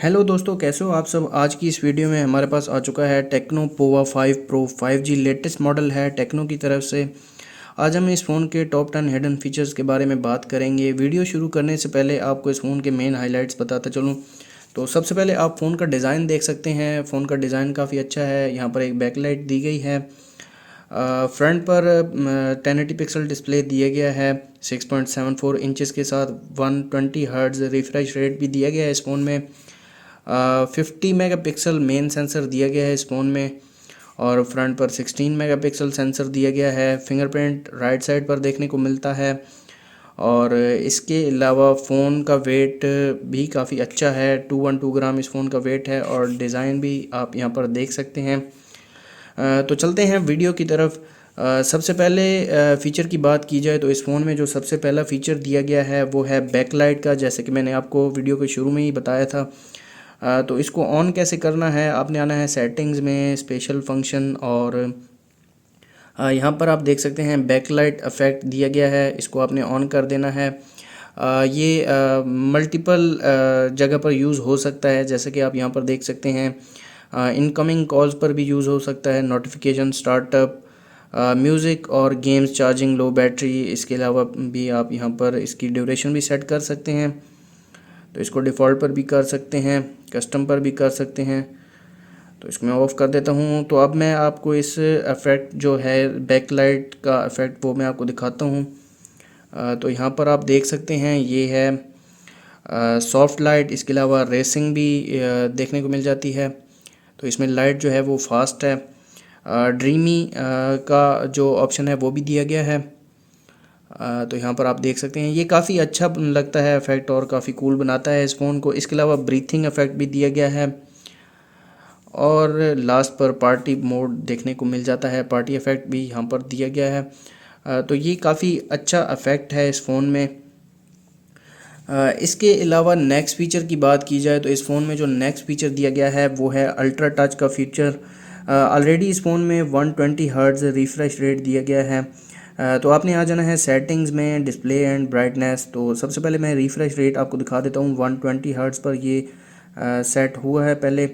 Hello दोस्तों, कैसे हो आप सब। आज की इस वीडियो में हमारे पास आ चुका है techno Pova 5 pro 5G latest model है टेक्नो की तरफ से। आज हम इस फ़ोन के टॉप 10 हिडन फीचर्स के बारे में बात करेंगे। वीडियो शुरू करने से पहले आपको इस फ़ोन के मेन हाइलाइट्स बताता चलूँ तो सबसे पहले आप फ़ोन का डिज़ाइन देख सकते हैं। फ़ोन का डिज़ाइन काफ़ी अच्छा है। यहाँ पर एक बैकलाइट दी गई है। फ्रंट पर 1080 पिक्सल डिस्प्ले दिया गया है 6.74 इंचेस के साथ। 120 हर्ट्ज़ रिफ्रेश रेट भी दिया गया है इस फ़ोन में। 50 मेगापिक्सल मेन सेंसर दिया गया है इस फ़ोन में और फ्रंट पर 16 मेगापिक्सल सेंसर दिया गया है। फिंगरप्रिंट राइट साइड पर देखने को मिलता है और इसके अलावा फ़ोन का वेट भी काफ़ी अच्छा है। 212 ग्राम इस फ़ोन का वेट है और डिज़ाइन भी आप यहाँ पर देख सकते हैं। तो चलते हैं वीडियो की तरफ। सबसे पहले फ़ीचर की बात की जाए तो इस फ़ोन में जो सबसे पहला फ़ीचर दिया गया है वो है बैकलाइट का, जैसे कि मैंने आपको वीडियो के शुरू में ही बताया था। तो इसको ऑन कैसे करना है, आपने आना है सेटिंग्स में, स्पेशल फंक्शन, और यहाँ पर आप देख सकते हैं बैकलाइट इफेक्ट दिया गया है, इसको आपने ऑन कर देना है। ये मल्टीपल जगह पर यूज़ हो सकता है, जैसे कि आप यहाँ पर देख सकते हैं। इनकमिंग कॉल्स पर भी यूज़ हो सकता है, नोटिफिकेशन, स्टार्टअप, म्यूज़िक और गेम्स, चार्जिंग, लो बैटरी। इसके अलावा भी आप यहाँ पर इसकी ड्यूरेशन भी सेट कर सकते हैं। तो इसको डिफ़ॉल्ट पर भी कर सकते हैं, कस्टम पर भी कर सकते हैं। तो इसको मैं ऑफ़ कर देता हूँ। तो अब मैं आपको इस इफ़ेक्ट जो है बैकलाइट का इफ़ेक्ट वो मैं आपको दिखाता हूँ। तो यहाँ पर आप देख सकते हैं ये है सॉफ्ट लाइट। इसके अलावा रेसिंग भी देखने को मिल जाती है। तो इसमें लाइट जो है वो फास्ट है। ड्रीमी का जो ऑप्शन है वो भी दिया गया है। तो यहाँ पर आप देख सकते हैं, ये काफ़ी अच्छा लगता है इफ़ेक्ट और काफ़ी कूल बनाता है इस फ़ोन को। इसके अलावा ब्रीथिंग इफ़ेक्ट भी दिया गया है और लास्ट पर पार्टी मोड देखने को मिल जाता है। पार्टी इफ़ेक्ट भी यहाँ पर दिया गया है। तो ये काफ़ी अच्छा इफ़ेक्ट है इस फ़ोन में। इसके अलावा नेक्स्ट फ़ीचर की बात की जाए तो इस फ़ोन में जो नेक्स्ट फ़ीचर दिया गया है वो है अल्ट्रा टच का फ़ीचर। ऑलरेडी इस फ़ोन में 120 हर्ट्ज़ रिफ़्रेश रेट दिया गया है। तो आपने आ जाना है सेटिंग्स में, डिस्प्ले एंड ब्राइटनेस। तो सबसे पहले मैं रिफ़्रेश रेट आपको दिखा देता हूँ। 120 हर्ट्ज़ पर ये सेट हुआ है पहले।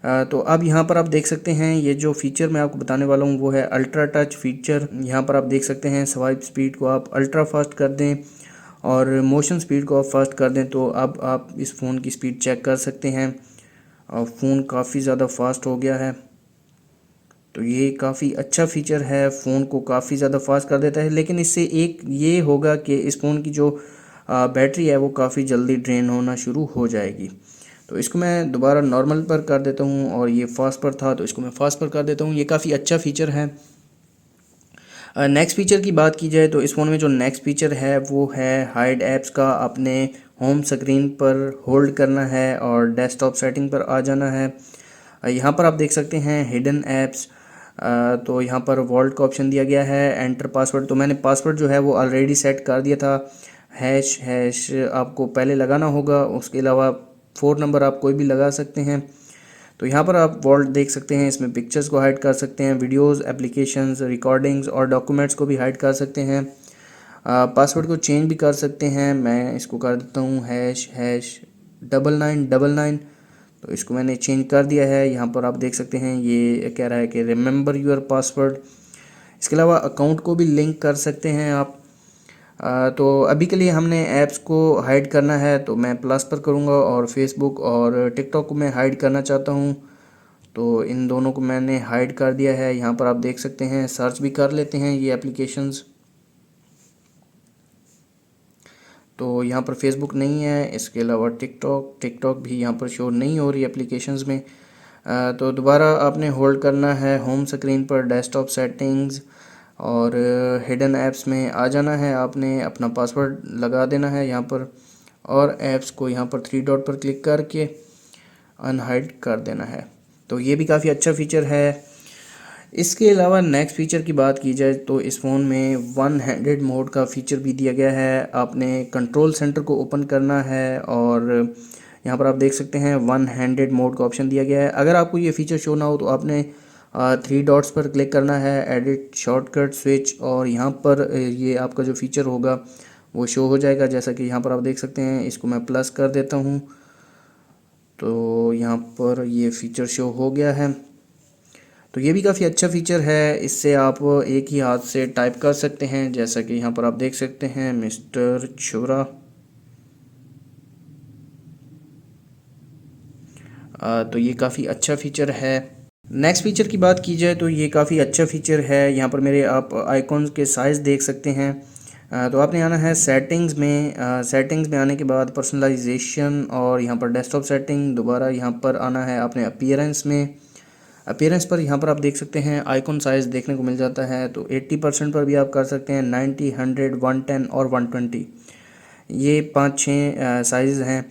तो अब यहाँ पर आप देख सकते हैं ये जो फ़ीचर मैं आपको बताने वाला हूँ वो है अल्ट्रा टच फ़ीचर। यहाँ पर आप देख सकते हैं स्वाइप स्पीड को आप अल्ट्रा फास्ट कर दें और मोशन स्पीड को आप फास्ट कर दें तो अब आप इस फ़ोन की स्पीड चेक कर सकते हैं और फ़ोन काफ़ी ज़्यादा फास्ट हो गया है। तो ये काफ़ी अच्छा फ़ीचर है, फ़ोन को काफ़ी ज़्यादा फास्ट कर देता है। लेकिन इससे एक ये होगा कि इस फ़ोन की जो बैटरी है वो काफ़ी जल्दी ड्रेन होना शुरू हो जाएगी। तो इसको मैं दोबारा नॉर्मल पर कर देता हूँ और ये फास्ट पर था तो इसको मैं फास्ट पर कर देता हूँ। ये काफ़ी अच्छा फ़ीचर है। नेक्स्ट फ़ीचर की बात की जाए तो इस फ़ोन में जो नेक्स्ट फ़ीचर है वो है हाइड ऐप्स का। अपने होम स्क्रीन पर होल्ड करना है और डेस्कटॉप सेटिंग पर आ जाना है। यहाँ पर आप देख सकते हैं हिडन ऐप्स। तो यहाँ पर वॉल्ट का ऑप्शन दिया गया है, एंटर पासवर्ड। तो मैंने पासवर्ड जो है वो ऑलरेडी सेट कर दिया था। हैश हैश आपको पहले लगाना होगा, उसके अलावा 4 नंबर आप कोई भी लगा सकते हैं। तो यहाँ पर आप वॉल्ट देख सकते हैं, इसमें पिक्चर्स को हाइड कर सकते हैं, वीडियोस, एप्लीकेशंस, रिकॉर्डिंग्स और डॉक्यूमेंट्स को भी हाइड कर सकते हैं। पासवर्ड को चेंज भी कर सकते हैं। मैं इसको कर देता हूँ हैश हैश 9999। तो इसको मैंने चेंज कर दिया है। यहाँ पर आप देख सकते हैं ये कह रहा है कि रिमेंबर योर पासवर्ड। इसके अलावा अकाउंट को भी लिंक कर सकते हैं आप। तो अभी के लिए हमने ऐप्स को हाइड करना है तो मैं प्लस पर करूँगा और फेसबुक और टिकटॉक को मैं हाइड करना चाहता हूँ। तो इन दोनों को मैंने हाइड कर दिया है। यहाँ पर आप देख सकते हैं, सर्च भी कर लेते हैं ये एप्लीकेशंस। तो यहाँ पर फेसबुक नहीं है, इसके अलावा टिकटॉक भी यहाँ पर शो नहीं हो रही एप्लीकेशंस में। तो दोबारा आपने होल्ड करना है होम स्क्रीन पर, डेस्कटॉप सेटिंग्स और हिडन ऐप्स में आ जाना है। आपने अपना पासवर्ड लगा देना है यहाँ पर और ऐप्स को यहाँ पर 3 डॉट पर क्लिक करके अनहाइड कर देना है। तो ये भी काफ़ी अच्छा फ़ीचर है। इसके अलावा नेक्स्ट फ़ीचर की बात की जाए तो इस फ़ोन में वन हैंडेड मोड का फ़ीचर भी दिया गया है। आपने कंट्रोल सेंटर को ओपन करना है और यहाँ पर आप देख सकते हैं वन हैंडेड मोड का ऑप्शन दिया गया है। अगर आपको ये फ़ीचर शो ना हो तो आपने 3 डॉट्स पर क्लिक करना है, एडिट शॉर्टकट स्विच, और यहाँ पर ये आपका जो फ़ीचर होगा वो शो हो जाएगा। जैसा कि यहाँ पर आप देख सकते हैं, इसको मैं प्लस कर देता हूँ तो यहाँ पर ये फ़ीचर शो हो गया है। तो ये भी काफ़ी अच्छा फ़ीचर है, इससे आप एक ही हाथ से टाइप कर सकते हैं, जैसा कि यहाँ पर आप देख सकते हैं मिस्टर छोरा। तो ये काफ़ी अच्छा फ़ीचर है। नेक्स्ट फ़ीचर की बात की जाए तो ये काफ़ी अच्छा फ़ीचर है। यहाँ पर मेरे आप आइकॉन्स के साइज़ देख सकते हैं। तो आपने आना है सेटिंग्स में। सेटिंग्स में आने के बाद पर्सनलाइजेशन और यहाँ पर डेस्कटॉप सेटिंग, दोबारा यहाँ पर आना है आपने अपीयरेंस में। अपीयरेंस पर यहाँ पर आप देख सकते हैं आइकॉन साइज़ देखने को मिल जाता है। तो 80% पर भी आप कर सकते हैं, 90, 100, 110 और 120, ये 5-6 साइज़ हैं।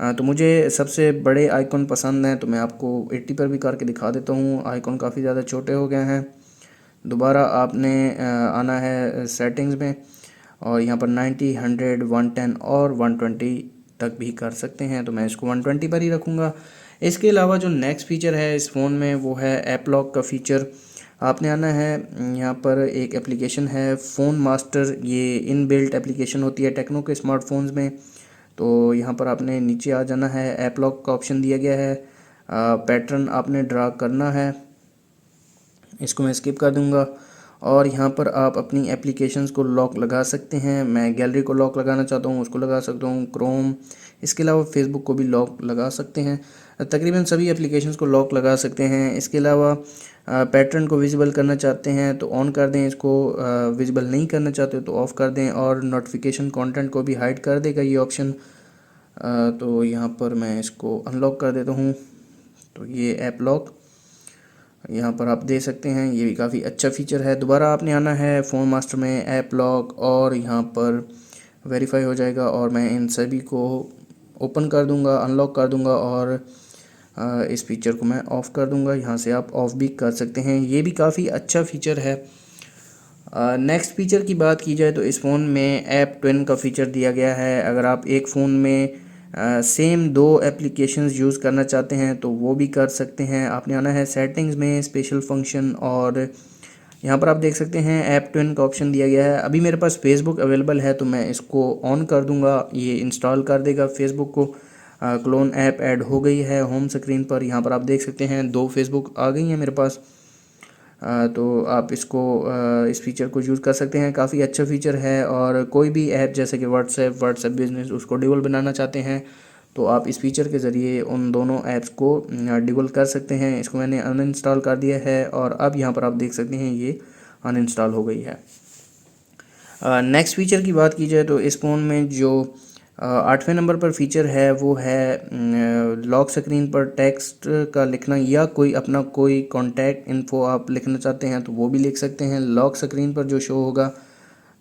तो मुझे सबसे बड़े आइकॉन पसंद हैं, तो मैं आपको 80 पर भी करके दिखा देता हूँ। आइकॉन काफ़ी ज़्यादा छोटे हो गए हैं। दोबारा आपने आना है सेटिंग्स में और यहाँ पर 90, 100, 110 और 120 तक भी कर सकते हैं, तो मैं इसको 120 पर ही रखूँगा। इसके अलावा जो नेक्स्ट फ़ीचर है इस फ़ोन में वो है ऐप लॉक का फ़ीचर। आपने आना है, यहाँ पर एक एप्लीकेशन है फ़ोन मास्टर, ये इनबिल्ट एप्लीकेशन होती है टेक्नो के स्मार्टफोन्स में। तो यहाँ पर आपने नीचे आ जाना है, ऐप लॉक का ऑप्शन दिया गया है। पैटर्न आपने ड्रा करना है, इसको मैं स्किप कर दूंगा। और यहाँ पर आप अपनी एप्लीकेशंस को लॉक लगा सकते हैं। मैं गैलरी को लॉक लगाना चाहता हूँ, उसको लगा सकता हूँ, क्रोम, इसके अलावा फेसबुक को भी लॉक लगा सकते हैं। तकरीबन सभी एप्लीकेशंस को लॉक लगा सकते हैं। इसके अलावा पैटर्न को विजिबल करना चाहते हैं तो ऑन कर दें, इसको विजिबल नहीं करना चाहते तो ऑफ़ कर दें। और नोटिफिकेशन कंटेंट को भी हाइड कर देगा ये ऑप्शन। तो यहाँ पर मैं इसको अनलॉक कर देता हूँ। तो ये ऐप लॉक यहाँ पर आप दे सकते हैं, ये भी काफ़ी अच्छा फ़ीचर है। दोबारा आपने आना है फ़ोन मास्टर में, ऐप लॉक, और यहाँ पर वेरीफाई हो जाएगा और मैं इन सभी को ओपन कर दूंगा, अनलॉक कर दूंगा और इस फीचर को मैं ऑफ़ कर दूंगा। यहाँ से आप ऑफ़ भी कर सकते हैं, ये भी काफ़ी अच्छा फ़ीचर है। नेक्स्ट फ़ीचर की बात की जाए तो इस फ़ोन में ऐप ट्विन का फ़ीचर दिया गया है। अगर आप एक फ़ोन में सेम 2 एप्लीकेशंस यूज़ करना चाहते हैं तो वो भी कर सकते हैं। आपने आना है सेटिंग्स में, स्पेशल फंक्शन, और यहाँ पर आप देख सकते हैं ऐप ट्विन का ऑप्शन दिया गया है। अभी मेरे पास फेसबुक अवेलेबल है तो मैं इसको ऑन कर दूंगा, ये इंस्टॉल कर देगा फेसबुक को। क्लोन ऐप ऐड हो गई है होम स्क्रीन पर। यहाँ पर आप देख सकते हैं 2 फेसबुक आ गई हैं मेरे पास। तो आप इसको इस फीचर को यूज़ कर सकते हैं, काफ़ी अच्छा फ़ीचर है। और कोई भी ऐप जैसे कि व्हाट्सएप बिज़नेस, उसको डिबल बनाना चाहते हैं तो आप इस फीचर के ज़रिए उन दोनों ऐप्स को डिबल कर सकते हैं। इसको मैंने अनइंस्टॉल कर दिया है और अब यहाँ पर आप देख सकते हैं ये अनइंस्टॉल हो गई है। नेक्स्ट फ़ीचर की बात की जाए तो इस फ़ोन में जो 8वें नंबर पर फीचर है वो है लॉक स्क्रीन पर टेक्स्ट का लिखना, या कोई अपना कोई कॉन्टैक्ट इन्फो आप लिखना चाहते हैं तो वो भी लिख सकते हैं लॉक स्क्रीन पर जो शो होगा।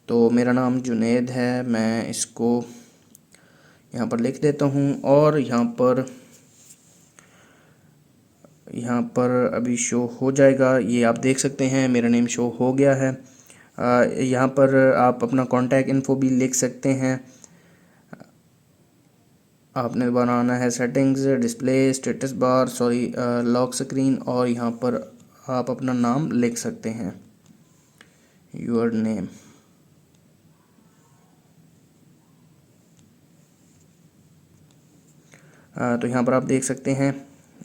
तो मेरा नाम जुनैद है, मैं इसको यहाँ पर लिख देता हूँ और यहाँ पर अभी शो हो जाएगा, ये आप देख सकते हैं मेरा नेम शो हो गया है। यहाँ पर आप अपना कॉन्टैक्ट इन्फो भी लिख सकते हैं। आपने बनाना है settings, display, status bar, lock screen, और यहाँ पर आप अपना नाम लिख सकते हैं, योर नेम। तो यहाँ पर आप देख सकते हैं,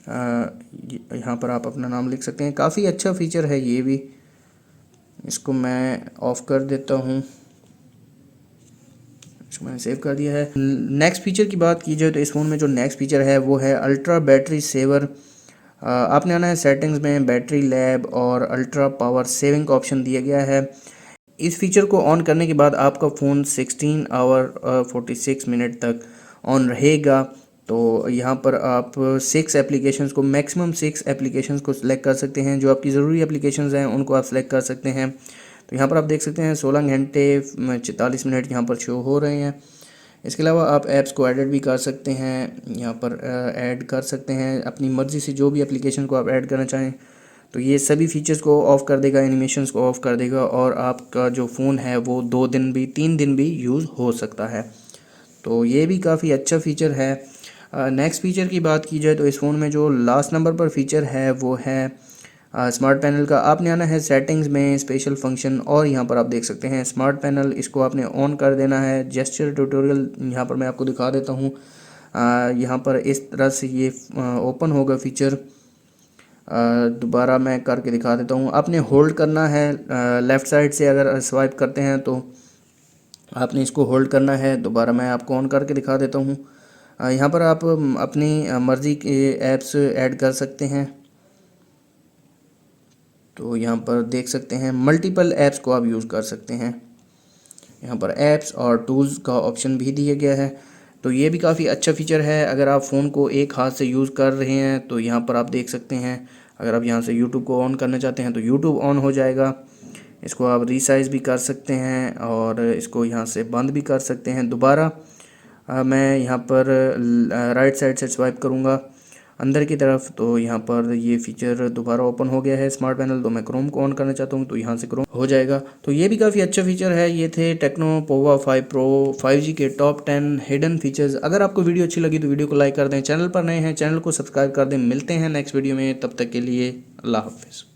यहाँ पर आप अपना नाम लिख सकते हैं। काफ़ी अच्छा फीचर है ये भी। इसको मैं ऑफ़ कर देता हूँ, इसको मैंने सेव कर दिया है। नेक्स्ट फीचर की बात की जाए तो इस फ़ोन में जो नेक्स्ट फीचर है वो है अल्ट्रा बैटरी सेवर। आपने आना है सेटिंग्स में, बैटरी लैब, और अल्ट्रा पावर सेविंग का ऑप्शन दिया गया है। इस फीचर को ऑन करने के बाद आपका फ़ोन 16 आवर 46 मिनट तक ऑन रहेगा। तो यहाँ पर आप 6 एप्लीकेशंस को, मैक्सिमम 6 एप्लीकेशंस को सिलेक्ट कर सकते हैं। जो आपकी ज़रूरी एप्लीकेशंस हैं उनको आप सिलेक्ट कर सकते हैं। तो यहाँ पर आप देख सकते हैं 16 घंटे 44 मिनट यहाँ पर शो हो रहे हैं। इसके अलावा आप ऐप्स को एडिट भी कर सकते हैं, यहाँ पर ऐड कर सकते हैं अपनी मर्ज़ी से जो भी एप्लीकेशन को आप ऐड करना चाहें। तो ये सभी फीचर्स को ऑफ़ कर देगा, एनिमेशंस को ऑफ़ कर देगा, और आपका जो फ़ोन है वो 2 दिन भी 3 दिन भी यूज़ हो सकता है। तो ये भी काफ़ी अच्छा फ़ीचर है। नेक्स्ट फ़ीचर की बात की जाए तो इस फ़ोन में जो लास्ट नंबर पर फीचर है वो है स्मार्ट पैनल का। आपने आना है सेटिंग्स में, स्पेशल फंक्शन, और यहाँ पर आप देख सकते हैं स्मार्ट पैनल, इसको आपने ऑन कर देना है। जेस्चर ट्यूटोरियल यहाँ पर मैं आपको दिखा देता हूँ। यहाँ पर इस तरह से ये ओपन होगा फीचर। दोबारा मैं करके दिखा देता हूँ। आपने होल्ड करना है, लेफ़्ट साइड से अगर स्वाइप करते हैं तो आपने इसको होल्ड करना है। दोबारा मैं आपको ऑन करके दिखा देता हूँ। यहाँ पर आप अपनी मर्ज़ी के ऐप्स ऐड कर सकते हैं। तो यहाँ पर देख सकते हैं मल्टीपल ऐप्स को आप यूज़ कर सकते हैं। यहाँ पर ऐप्स और टूल्स का ऑप्शन भी दिया गया है। तो ये भी काफ़ी अच्छा फीचर है। अगर आप फ़ोन को एक हाथ से यूज़ कर रहे हैं तो यहाँ पर आप देख सकते हैं। अगर आप यहाँ से यूट्यूब को ऑन करना चाहते हैं तो यूट्यूब ऑन हो जाएगा। इसको आप रीसाइज़ भी कर सकते हैं और इसको यहाँ से बंद भी कर सकते हैं। दोबारा मैं यहाँ पर राइट साइड से स्वाइप करूँगा अंदर की तरफ, तो यहाँ पर ये फीचर दोबारा ओपन हो गया है स्मार्ट पैनल। तो मैं क्रोम को ऑन करना चाहता हूँ तो यहाँ से क्रोम हो जाएगा। तो ये भी काफ़ी अच्छा फीचर है। ये थे टेक्नो पोवा 5 प्रो 5G के टॉप 10 हिडन फीचर्स। अगर आपको वीडियो अच्छी लगी तो वीडियो को लाइक कर दें, चैनल पर नए हैं चैनल को सब्सक्राइब कर दें। मिलते हैं नेक्स्ट वीडियो में, तब तक के लिए अल्लाह हाफिज़।